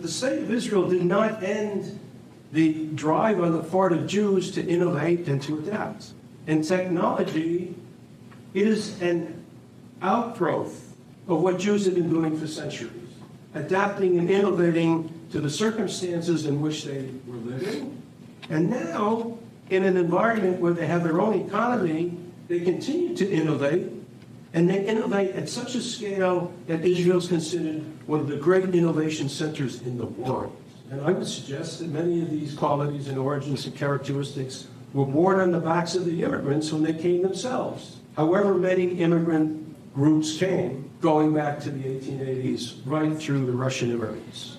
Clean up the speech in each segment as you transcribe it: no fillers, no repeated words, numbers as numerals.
The state of Israel did not end the drive on the part of Jews to innovate and to adapt. And technology is an outgrowth of what Jews have been doing for centuries, adapting and innovating to the circumstances in which they were living. And now, in an environment where they have their own economy, they continue to innovate, and they innovate at such a scale that Israel is considered one of the great innovation centers in the world. And I would suggest that many of these qualities and origins and characteristics were born on the backs of the immigrants when they came themselves. However many immigrant groups came, going back to the 1880s, right through the Russian immigrants.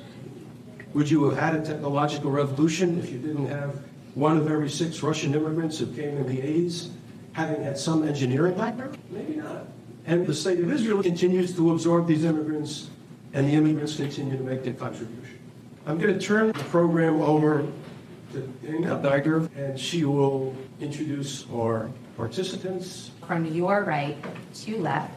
Would you have had a technological revolution if you didn't have one of every 6 Russian immigrants who came in the 80s having had some engineering background? Maybe not. And the state of Israel continues to absorb these immigrants, and the immigrants continue to make their contribution. I'm going to turn the program over to Dana Diger, and she will introduce our participants. From your right to left,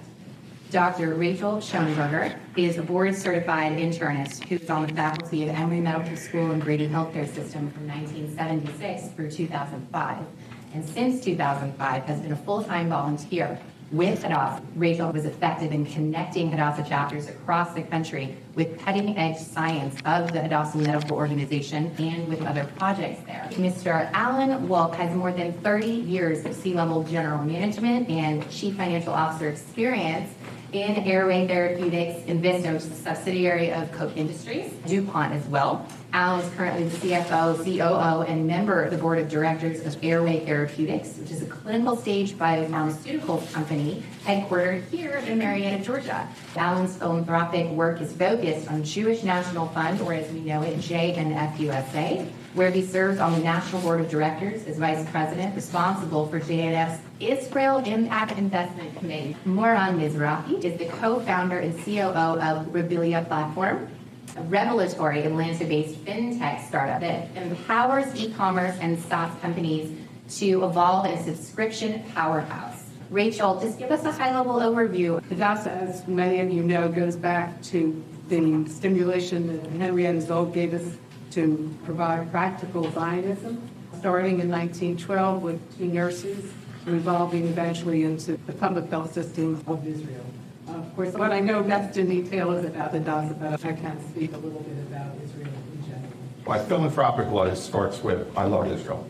Dr. Rachel Schoenberger is a board-certified internist who's on the faculty of Emory Medical School and Grady Healthcare System from 1976 through 2005. And since 2005 has been a full-time volunteer with Hadassah. Rachel was effective in connecting Hadassah chapters across the country with cutting-edge science of the Hadassah Medical Organization and with other projects there. Mr. Alan Wolk has more than 30 years of C-level general management and chief financial officer experience in airway therapeutics in Vista, which is a subsidiary of Koch Industries, DuPont as well. Alan is currently the CFO, COO, and member of the board of directors of Airway Therapeutics, which is a clinical stage biopharmaceuticals company headquartered here in Marietta, Georgia. Alan's philanthropic work is focused on Jewish National Fund, or as we know it, JNF-USA, where he serves on the national board of directors as vice president responsible for JNF's Israel Impact Investment Committee. Moran Mizrahi is the co-founder and COO of Rebilia Platform, a revelatory Atlanta-based Fintech startup that empowers e-commerce and SaaS companies to evolve in a subscription powerhouse. Rachel, just give us a high-level overview. Hadassah, as many of you know, goes back to the stimulation that Henrietta Zoll gave us to provide practical Zionism, starting in 1912 with 2 nurses, evolving eventually into the public health system of Israel. Of course, what I know best in detail is about Hadassah, but I can speak a little bit about Israel in general. My philanthropic life starts with, I love Israel.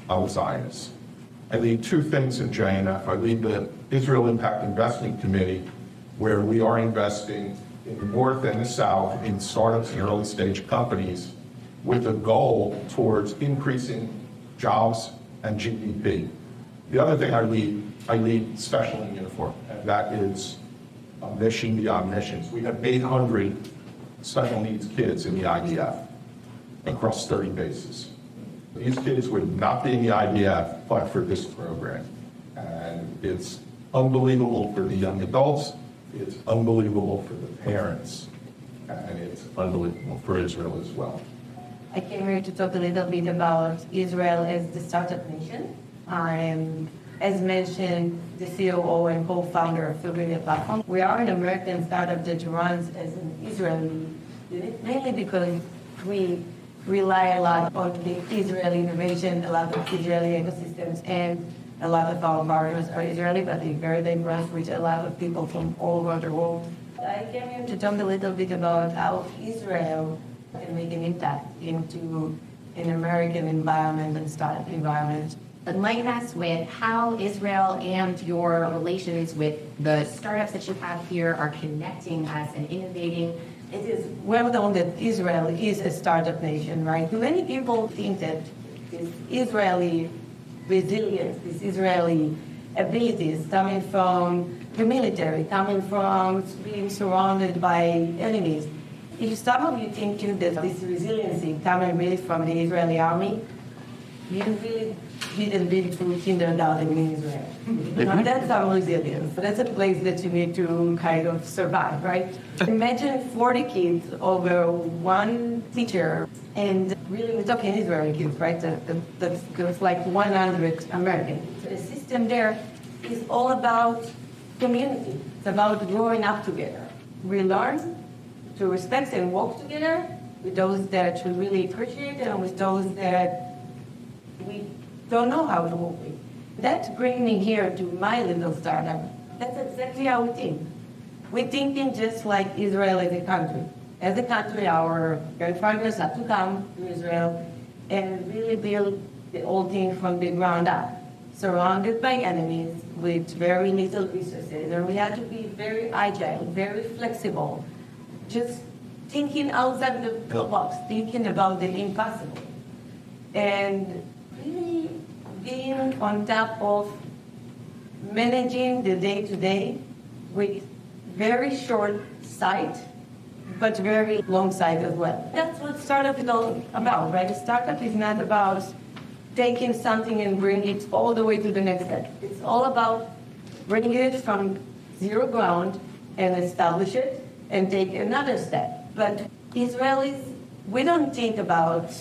I'm a Zionist. I lead 2 things in JNF. I lead the Israel Impact Investment Committee, where we are investing in the North and the South in startups and early stage companies with a goal towards increasing jobs and GDP. The other thing I lead Special in Uniform, and that is a mission beyond missions. We have 800 special needs kids in the IDF across 30 bases. These kids would not be in the IDF but for this program. And it's unbelievable for the young adults, it's unbelievable for the parents, and it's unbelievable for Israel as well. I came here to talk a little bit about Israel as the startup nation. I am, as mentioned, the COO and co-founder of Rebilia Platform. We are an American startup that runs as an Israeli unit, mainly because we rely a lot on the Israeli innovation, a lot of Israeli ecosystems, and a lot of our partners are Israeli, but they're very diverse with a lot of people from all over the world. I came here to talk a little bit about how Israel can make an impact into an American environment and startup environment. Enlighten us with how Israel and your relations with the startups that you have here are connecting us and innovating. It is well known that Israel is a startup nation, right? Many people think that this Israeli resilience, this Israeli abilities coming from the military, coming from being surrounded by enemies. If some of you think too that this resiliency coming really from the Israeli army, you really didn't been through kindergarten in Israel. Now, that's our resilience. That's a place that you need to kind of survive, right? Imagine 40 kids over one teacher, and really we're talking Israeli kids, right? That's like 100 Americans. The system there is all about community. It's about growing up together. We learn to respect and work together, with those that we really appreciate and with those that we don't know how to work with. That brings me here to my little startup. That's exactly how we think. We're thinking just like Israel as a country. As a country, our grandfathers had to come to Israel and really build the whole thing from the ground up, surrounded by enemies with very little resources. And we had to be very agile, very flexible, just thinking outside the box, thinking about the impossible. And really being on top of managing the day-to-day with very short sight, but very long sight as well. That's what startup is all about, right? A startup is not about taking something and bringing it all the way to the next step. It's all about bringing it from zero ground and establish it and take another step. But Israelis, we don't think about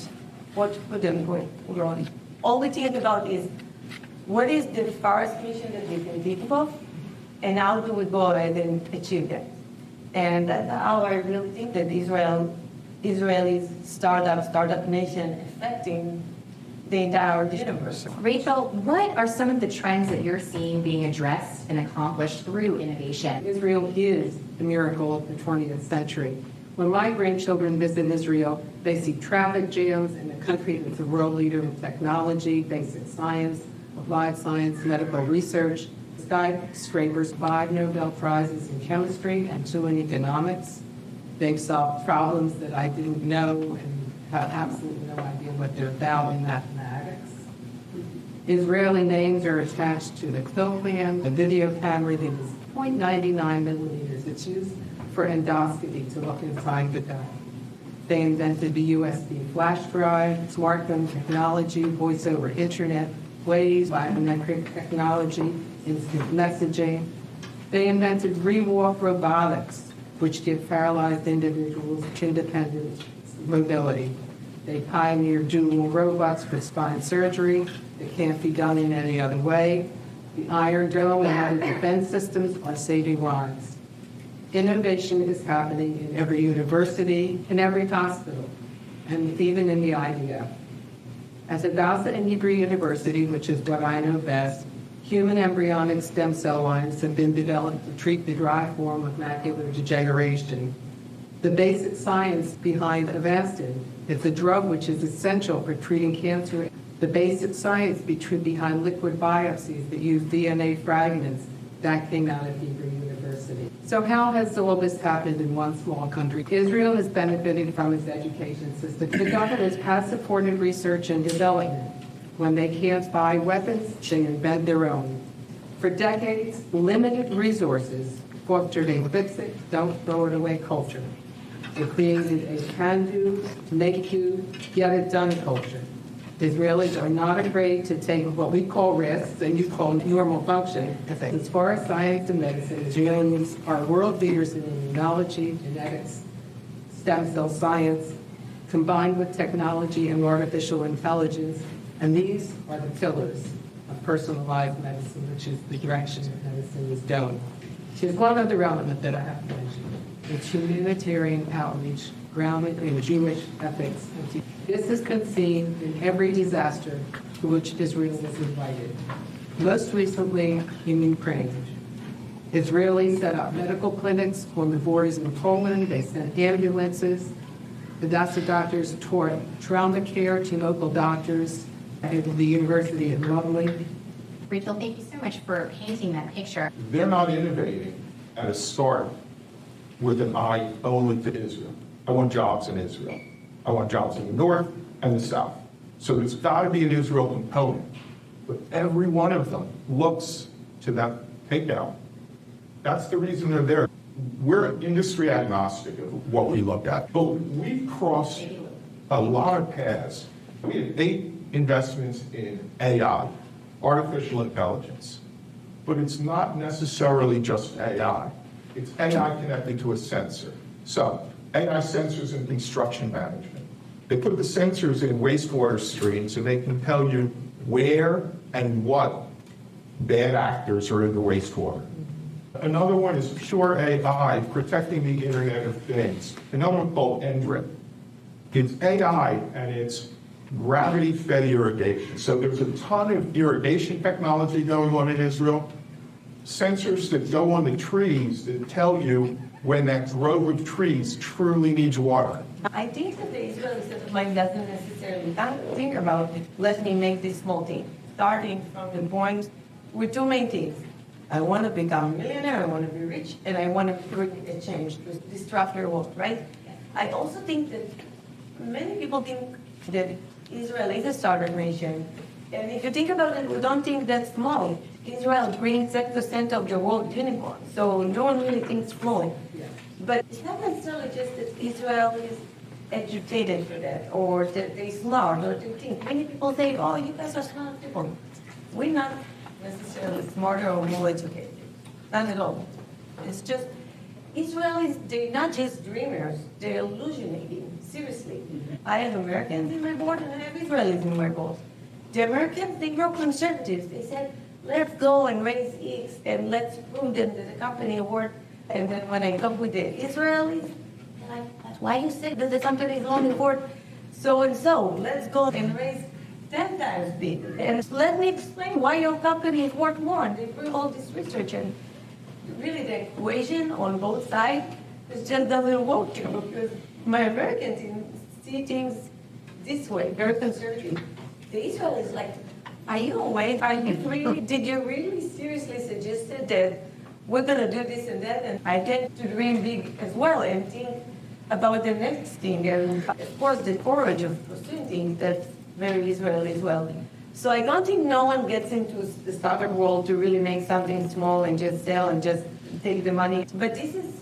what could and grow. All we think about is what is the first mission that we can think of, and how do we go ahead and achieve that? And that's how I really think that Israeli startup nation affecting the entire universe. Rachel, what are some of the trends that you're seeing being addressed and accomplished through innovation? Israel is the miracle of the 20th century. When my grandchildren visit Israel, they see traffic jams in a country that's a world leader in technology, basic science, applied science, medical research, skyscrapers, 5 Nobel Prizes in chemistry and 2 in economics. They've solved problems that I didn't know and have absolutely no idea what they're about in mathematics. Israeli names are attached to the Cloplan, a video camera that is 0.99 millimeters. It's used for endoscopy to look inside the gut. They invented the USB flash drive, smartphone technology, voice over internet, Waze, biometric technology, instant messaging. They invented rewalk robotics, which give paralyzed individuals independent mobility. They pioneered dual robots for spine surgery that can't be done in any other way. The Iron Dome and other defense systems are saving lives. Innovation is happening in every university, in every hospital, and even in the IDF. At Hadassah and Hebrew University, which is what I know best, human embryonic stem cell lines have been developed to treat the dry form of macular degeneration. The basic science behind Avastin is a drug which is essential for treating cancer. The basic science behind liquid biopsies that use DNA fragments that came out of Hebrew University. So how has all this happened in one small country? Israel has benefited from its education system. The government has supported research and development. When they can't buy weapons, they invent their own. For decades, limited resources fostered a fix it, don't throw it away culture. It created a can-do, make-do, get-it-done culture. Israelis are not afraid to take what we call risks and you call normal function. As far as science and medicine, Israelis are world leaders in immunology, genetics, stem cell science, combined with technology and artificial intelligence. And these are the pillars of personalized medicine, which is the direction that medicine is going. There's one other element that I have to mention. It's humanitarian outreach grounded in Jewish ethics. This has been seen in every disaster to which Israel was invited. Most recently in Ukraine. Israelis set up medical clinics on the borders in Poland. They sent ambulances. Hadassah doctors taught trauma care to local doctors at the University of Lovely. Rachel, thank you so much for painting that picture. They're not innovating at a start with an eye only to Israel. I want jobs in Israel. I want jobs in the north and the south. So there's got to be an Israel component. But every one of them looks to that takeout. That's the reason they're there. We're industry agnostic of what we look at. But we've crossed a lot of paths. We have 8 investments in AI, artificial intelligence. But it's not necessarily just AI. It's AI connected to a sensor. So AI sensors in construction management. They put the sensors in wastewater streams and they can tell you where and what bad actors are in the wastewater. Another one is pure AI, protecting the Internet of Things. Another one called NDRIP. It's AI and it's gravity-fed irrigation. So there's a ton of irrigation technology going on in Israel. Sensors that go on the trees that tell you when that grove of trees truly needs water. I think that the Israeli state of mind doesn't necessarily think about, let me make this small thing, starting from the point with two main things. I want to become a millionaire, I want to be rich, and I want to bring a change to disrupt their world, right? I also think that many people think that Israel is a startup nation. And if you think about it, we don't think that's small. Israel brings 10% of the world unicorn, so no one really thinks small. But it's not necessarily just that Israel is educated for that, or that they're smart, or they think. Many people say, oh, you guys are smart people. We're not necessarily smarter or more educated. Not at all. It's just, Israelis, they're not just dreamers, they're illusionating, seriously. I have Americans in my board and I have Israelis in my board. The Americans, they were conservatives. They said, let's go and raise X and let's prove them that the company worked. And then when I come with the Israelis, they're like, why you say that the company is only worth so and so? Let's go and raise 10 times big. And let me explain why your company is worth more. They bring all this research and really the equation on both sides just doesn't work, because my Americans see things this way, very conservative. The Israelis like, are you awake? Did you really seriously suggest that we're going to do this and that? And I tend to dream big as well and think about the next thing. And of course, the courage of pursuing things, that's very Israeli as well. So I don't think no one gets into the startup world to really make something small and just sell and just take the money. But this is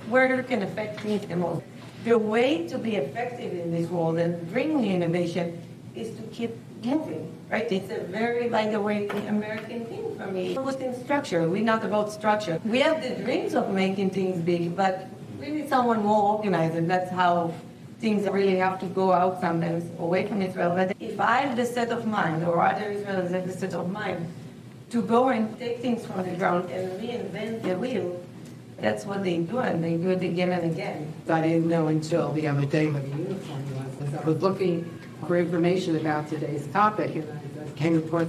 where you can affect things the most. The way to be effective in this world and bring innovation is to keep moving, right? It's a very, by the way, American thing for me. We're in structure. We're not about structure. We have the dreams of making things big, but we need someone more organized, and that's how things really have to go out sometimes away from Israel. But if I have the set of mind, or other Israelis have the set of mind, to go and take things from the ground and reinvent the wheel, that's what they do, and they do it again and again. I didn't know until the other day what a unicorn was. I was looking for information about today's topic, and I came across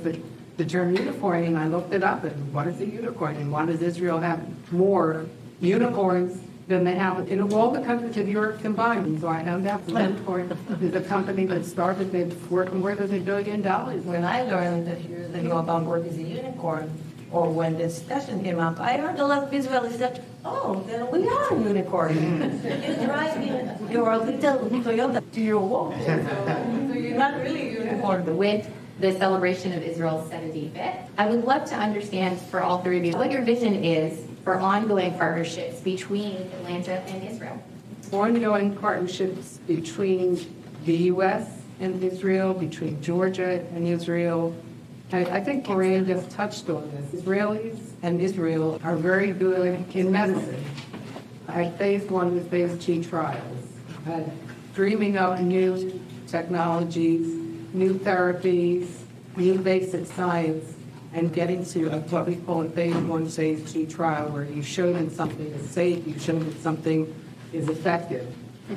the term unicorn, and I looked it up, and what is a unicorn, and why does Israel have more unicorns than they have in all the countries of Europe combined? And so I found out Philanthropy is a company that started, they've worked more than $1 billion. When I learned that years ago about what is a unicorn, or when the discussion came up, I heard a lot of Israelis said, oh, then we are a unicorn. You're driving your little Toyota to your wall. So you're not really a unicorn. With the celebration of Israel's 75th, I would love to understand for all three of you what your vision is for ongoing partnerships between Atlanta and Israel. Ongoing partnerships between the U.S. and Israel, between Georgia and Israel. I think Maria just touched on this. Israelis and Israel are very good in medicine. At phase 1 and phase 2 trials, dreaming up new technologies, new therapies, new basic science, and getting to what we call a phase 1, phase 2 trial, where you show that something is safe, you show that something is effective.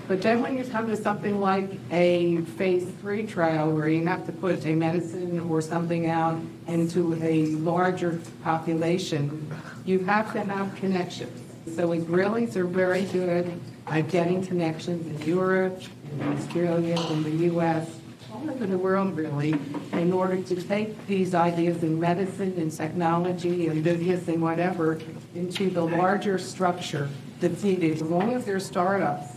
But then when you come to something like a phase 3 trial, where you have to put a medicine or something out into a larger population, you have to have connections. So Israelis are very good at getting connections in Europe, in Australia, in the U.S., all over the world, really, in order to take these ideas in medicine and technology and business and whatever into the larger structure that's needed. As long as they're startups,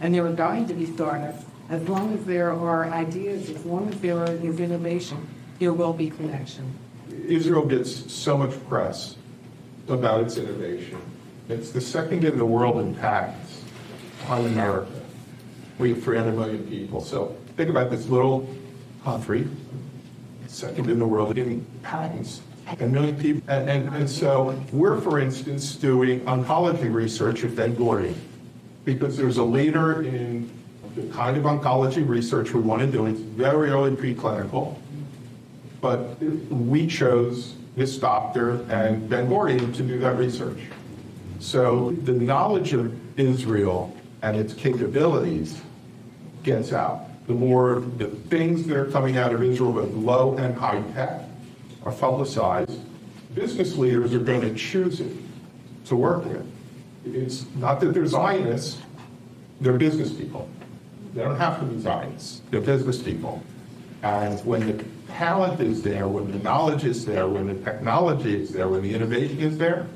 and there are going to be startups, as long as there are ideas, as long as there is innovation, there will be connection. Israel gets so much press about its innovation. It's the second in the world in patents on America. We have 300 million people. So think about this little country, second in the world in patents, a million people. And so we're, for instance, doing oncology research at Ben Gurion, because there's a leader in the kind of oncology research we want to do. It's very early preclinical, but we chose this doctor and Ben Gurion to do that research. So the knowledge of Israel and its capabilities gets out, the more the things that are coming out of Israel, both low and high tech, are publicized, business leaders are going to choose it to work with. It's not that they're Zionists, they're business people. They don't have to be Zionists, they're business people. And when the talent is there, when the knowledge is there, when the technology is there, when the innovation is there,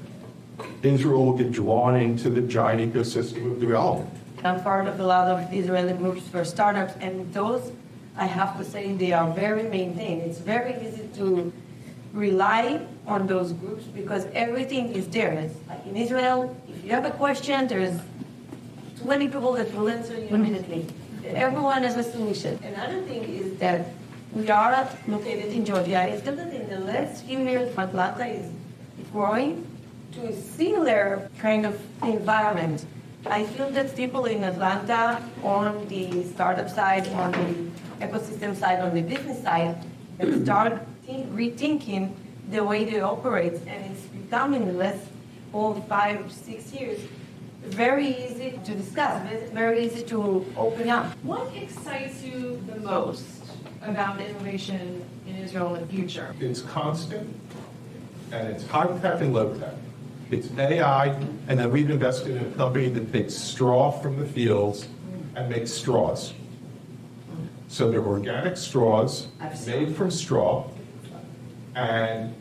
Israel will get drawn into the giant ecosystem of development. I'm part of a lot of Israeli groups for startups, and those, I have to say, they are very maintained. It's very easy to rely on those groups because everything is there. It's like in Israel, if you have a question, there's 20 people that will answer you immediately. Everyone has a solution. Another thing is that we are located in Georgia. It's still that in the last few years, Atlanta is growing to a similar kind of environment. I feel that people in Atlanta, on the startup side, on the ecosystem side, on the business side, have started rethinking the way they operate, and it's becoming in the last 4, 5, 6 years very easy to discuss, very easy to open up. What excites you the most about innovation in Israel in the future? It's constant, and it's high tech and low tech. It's AI, and then we've invested in a company that takes straw from the fields and makes straws. So they're organic straws made from straw, and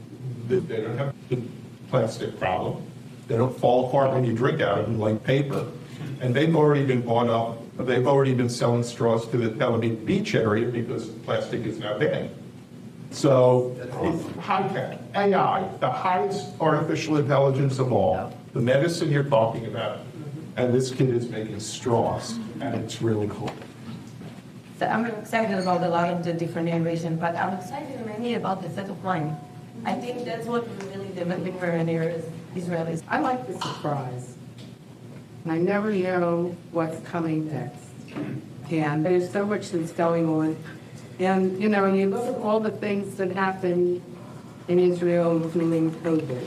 they don't have the plastic problem. They don't fall apart when you drink out of them like paper. And they've already been bought up. They've already been selling straws to the Tel Aviv beach area because plastic is now banned. So it's high-tech, AI, the highest artificial intelligence of all, the medicine you're talking about, and this kid is making straws, and it's really cool. So I'm excited about a lot of the different innovation, but I'm excited mainly about the set of mind. I think that's what really developing pioneers Israelis. I like the surprise. I never know what's coming next. And there's so much that's going on. And, you know, you look at all the things that happen in Israel, including COVID,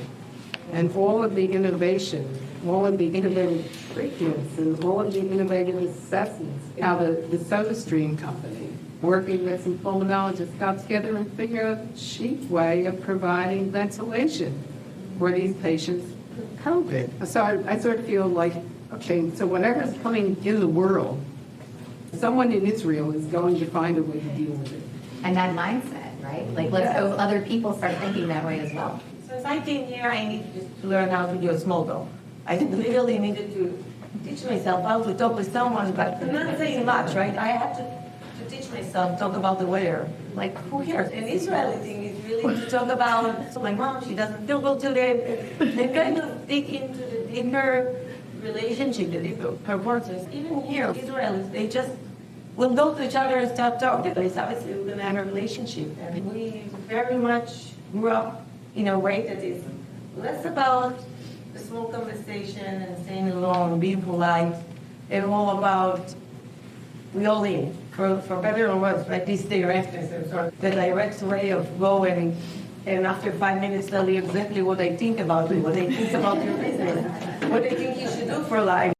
and all of the innovation, all of the innovative treatments, and all of the innovative assessments. How the SodaStream company, working with some pulmonologists, got together and figured out a cheap way of providing ventilation for these patients with COVID. So I sort of feel like, okay, so whatever's coming in the world, someone in Israel is going to find a way to deal with it. And that mindset, right? Like, let's hope other people start thinking that way as well. Since I came here, I needed to learn how to do a small talk. I literally needed to teach myself how to talk with someone, but not saying much, right? I had to teach myself, talk about the weather. Like, who cares? An Israeli thing is really to talk about, so my mom, she doesn't feel well today. They kind of dig into the deeper relationship, the deeper purposes. Even here, Israelis, they just will go to each other and start talking. It's obviously we're going to have a relationship. And we very much grew up in a way that is less about the small conversation and staying alone, being polite, and all about we all in, for better or worse, right? These directives and sort of the direct way of going, and after 5 minutes tell you exactly what they think about you, what they think about your business, what they think you should do for life.